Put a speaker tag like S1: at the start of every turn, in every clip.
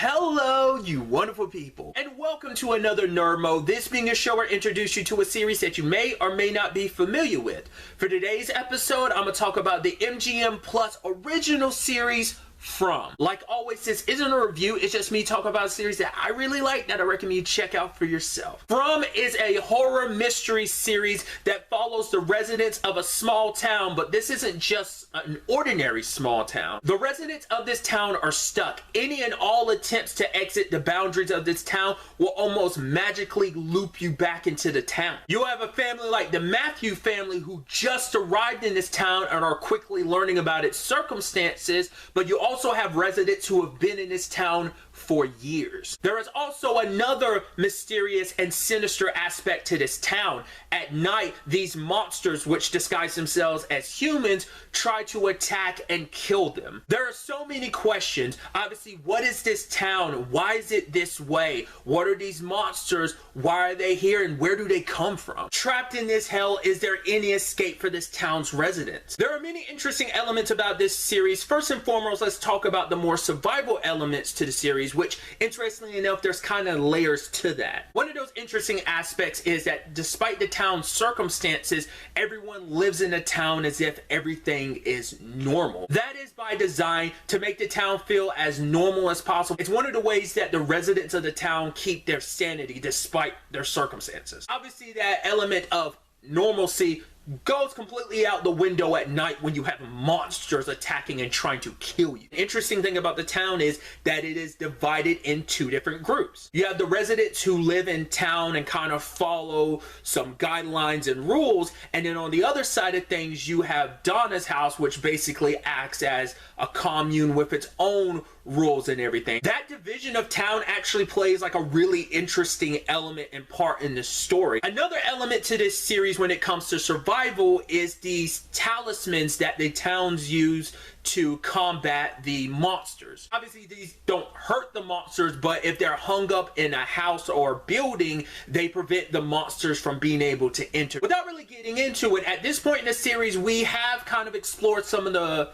S1: Hello, you wonderful people, and welcome to another Nerd Mode, this being a show where I introduce you to a series that you may or may not be familiar with. For today's episode, I'm going to talk about the MGM Plus original series, From. Like always, this isn't a review, it's just me talking about a series that I really like that I recommend you check out for yourself. From is a horror mystery series that follows the residents of a small town, but this isn't just an ordinary small town. The residents of this town are stuck. Any and all attempts to exit the boundaries of this town will almost magically loop you back into the town. You have a family like the Matthew family who just arrived in this town and are quickly learning about its circumstances, but you also have residents who have been in this town for years. There is also another mysterious and sinister aspect to this town. At night, these monsters, which disguise themselves as humans, try to attack and kill them. There are so many questions. Obviously, what is this town? Why is it this way? What are these monsters? Why are they here? And where do they come from? Trapped in this hell, is there any escape for this town's residents? There are many interesting elements about this series. First and foremost, let's talk about the more survival elements to the series, which, interestingly enough, there's kind of layers to that. One of those interesting aspects is that despite the town's circumstances, everyone lives in the town as if everything is normal. That is by design to make the town feel as normal as possible. It's one of the ways that the residents of the town keep their sanity despite their circumstances. Obviously, that element of normalcy goes completely out the window at night when you have monsters attacking and trying to kill you. The interesting thing about the town is that it is divided in two different groups. You have the residents who live in town and kind of follow some guidelines and rules, and then on the other side of things you have Donna's house, which basically acts as a commune with its own rules and everything. That division of town actually plays like a really interesting element and part in the story. Another element to this series when it comes to survival is these talismans that the towns use to combat the monsters. Obviously, these don't hurt the monsters, but if they're hung up in a house or building, they prevent the monsters from being able to enter. Without really getting into it, at this point in the series, we have kind of explored some of the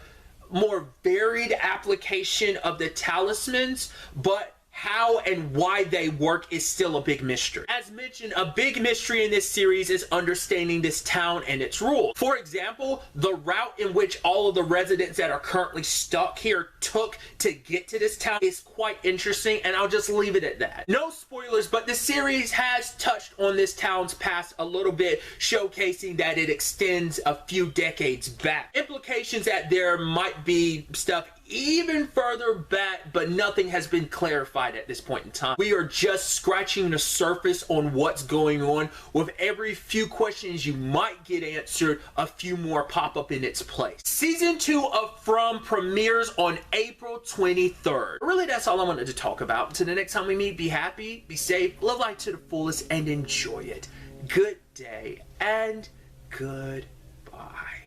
S1: more varied application of the talismans, but how and why they work is still a big mystery. As mentioned, a big mystery in this series is understanding this town and its rules. For example, the route in which all of the residents that are currently stuck here took to get to this town is quite interesting, and I'll just leave it at that. No spoilers, but the series has touched on this town's past a little bit, showcasing that it extends a few decades back. Implications that there might be stuff even further back, but nothing has been clarified at this point in time. We are just scratching the surface on what's going on. With every few questions you might get answered, a few more pop up in its place. Season 2 of From premieres on April 23rd. Really, that's all I wanted to talk about. Until the next time we meet, be happy, be safe, live life to the fullest, and enjoy it. Good day and goodbye.